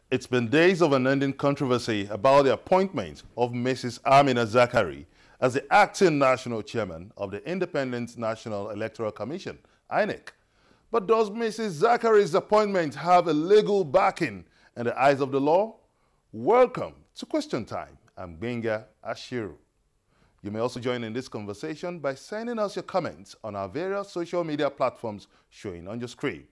It's been days of unending controversy about the appointment of Mrs. Amina Zakari as the acting national chairman of the Independent National Electoral Commission, INEC. But does Mrs. Zakari's appointment have a legal backing in the eyes of the law? Welcome to Question Time. I'm Benga Ashiru. You may also join in this conversation by sending us your comments on our various social media platforms showing on your screen.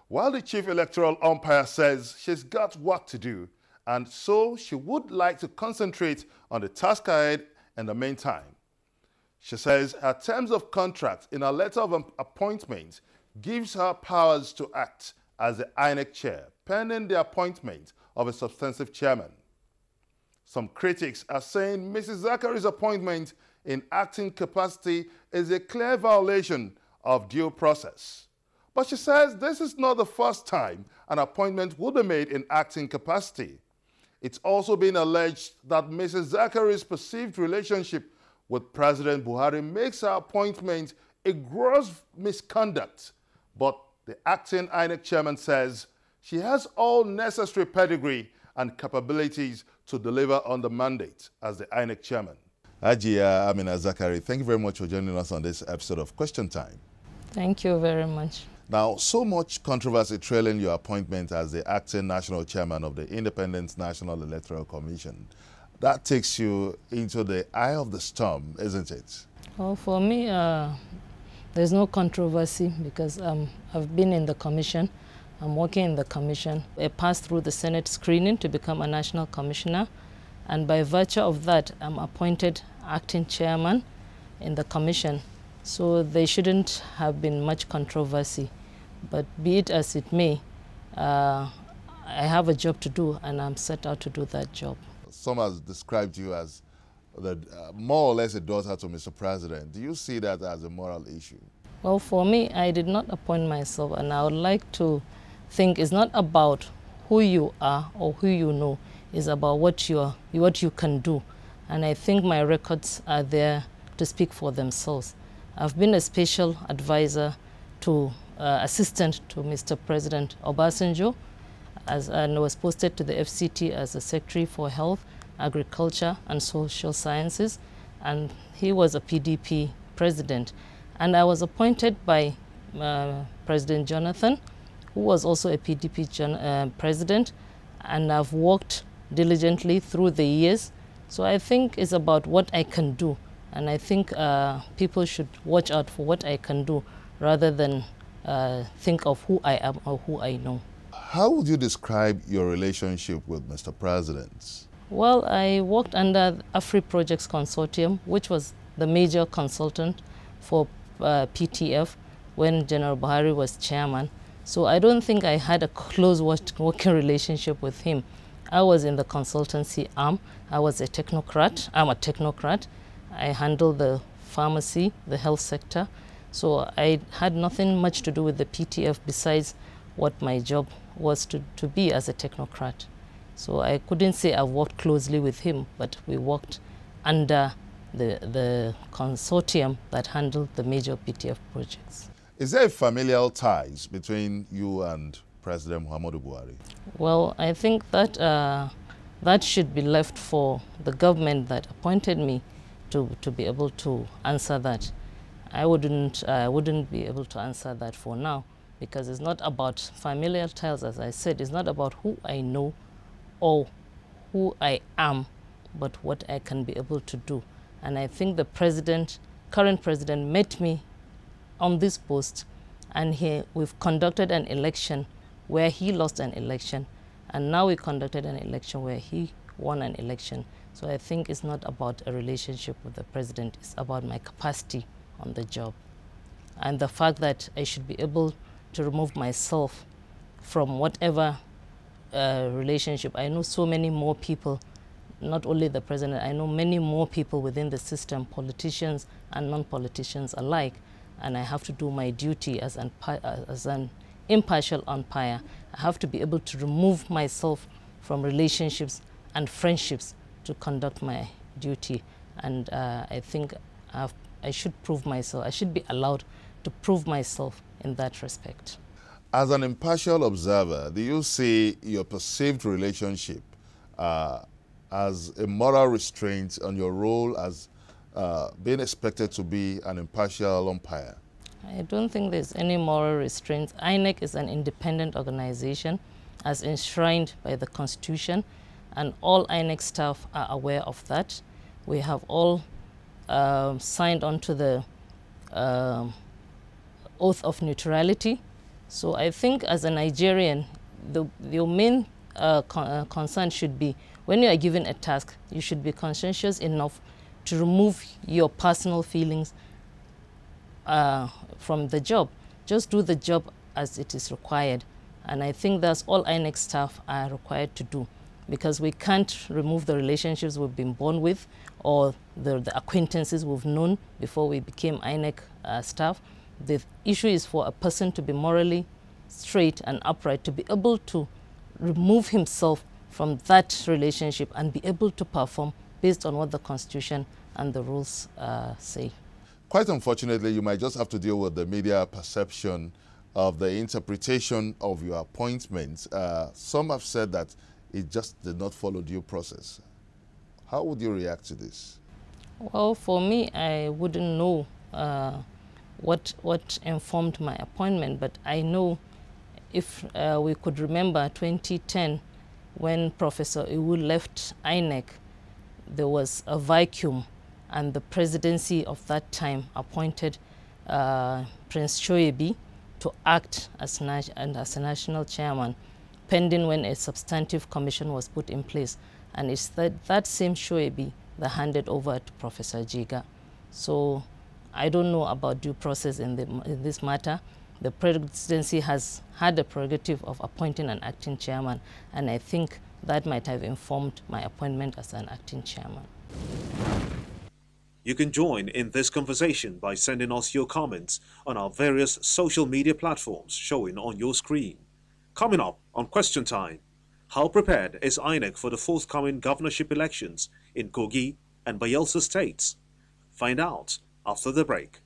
While the chief electoral umpire says she's got work to do, and so she would like to concentrate on the task ahead in the meantime. She says her terms of contract in her letter of appointment gives her powers to act as the INEC chair, pending the appointment of a substantive chairman. Some critics are saying Mrs. Zakari's appointment in acting capacity is a clear violation of due process. But she says this is not the first time an appointment will be made in acting capacity. It's also been alleged that Mrs. Zakari's perceived relationship with President Buhari makes her appointment a gross misconduct. But the acting INEC chairman says she has all necessary pedigree and capabilities to deliver on the mandate as the INEC chairman. Hajiya Amina Zakari, thank you very much for joining us on this episode of Question Time. Thank you very much. Now, so much controversy trailing your appointment as the acting national chairman of the Independent National Electoral Commission. That takes you into the eye of the storm, isn't it? Well, for me, there's no controversy because I've been in the commission. I'm working in the commission. I passed through the Senate screening to become a national commissioner, and by virtue of that, I'm appointed acting chairman in the commission. So there shouldn't have been much controversy. But be it as it may, I have a job to do, and I'm set out to do that job. Some has described you as more or less a daughter to Mr. President. Do you see that as a moral issue? Well, for me, I did not appoint myself, and I would like to think it's not about who you are or who you know. It's about what you can do. And I think my records are there to speak for themselves. I've been a special advisor to assistant to Mr. President Obasanjo, and was posted to the FCT as a Secretary for Health, Agriculture and Social Sciences, and he was a PDP president. And I was appointed by President Jonathan, who was also a PDP president, and I've worked diligently through the years. So I think it's about what I can do, and I think people should watch out for what I can do rather than think of who I am or who I know. How would you describe your relationship with Mr. President? Well, I worked under Afri Projects Consortium, which was the major consultant for PTF when General Buhari was chairman. So I don't think I had a close working relationship with him. I was in the consultancy arm. I was a technocrat. I'm a technocrat. I handle the pharmacy, the health sector. So I had nothing much to do with the PTF besides what my job was to be as a technocrat. So I couldn't say I worked closely with him, but we worked under the consortium that handled the major PTF projects. Is there familial ties between you and President Muhammadu Buhari? Well, I think that that should be left for the government that appointed me to be able to answer that. I wouldn't be able to answer that for now, because it's not about familial ties, as I said. It's not about who I know or who I am, but what I can be able to do. And I think the current president met me on this post, and we've conducted an election where he lost an election, and now we conducted an election where he won an election. So I think it's not about a relationship with the president. It's about my capacity on the job, and the fact that I should be able to remove myself from whatever relationship. I know so many more people, not only the president, I know many more people within the system, politicians and non-politicians alike, and I have to do my duty as an impartial umpire. I have to be able to remove myself from relationships and friendships to conduct my duty, and I think I should prove myself. I should be allowed to prove myself in that respect. As an impartial observer, do you see your perceived relationship as a moral restraint on your role as being expected to be an impartial umpire? I don't think there's any moral restraints. INEC is an independent organization as enshrined by the Constitution, and all INEC staff are aware of that. We have all signed on to the oath of neutrality. So I think as a Nigerian, your main concern should be when you are given a task, you should be conscientious enough to remove your personal feelings from the job. Just do the job as it is required. And I think that's all INEC staff are required to do, because we can't remove the relationships we've been born with or the acquaintances we've known before we became INEC staff. The issue is for a person to be morally straight and upright, to be able to remove himself from that relationship and be able to perform based on what the Constitution and the rules say. Quite unfortunately, you might just have to deal with the media perception of the interpretation of your appointments. Some have said that it just did not follow due process. How would you react to this? Well, for me, I wouldn't know what informed my appointment, but I know if we could remember 2010, when Professor Iwu left INEC, there was a vacuum, and the presidency of that time appointed Prince Shoebi to act as a national chairman, pending when a substantive commission was put in place. And it's that same Shoebi that handed over to Professor Jiga. So I don't know about due process in this matter. The presidency has had the prerogative of appointing an acting chairman, and I think that might have informed my appointment as an acting chairman. You can join in this conversation by sending us your comments on our various social media platforms showing on your screen. Coming up on Question Time, how prepared is INEC for the forthcoming governorship elections in Kogi and Bayelsa states? Find out after the break.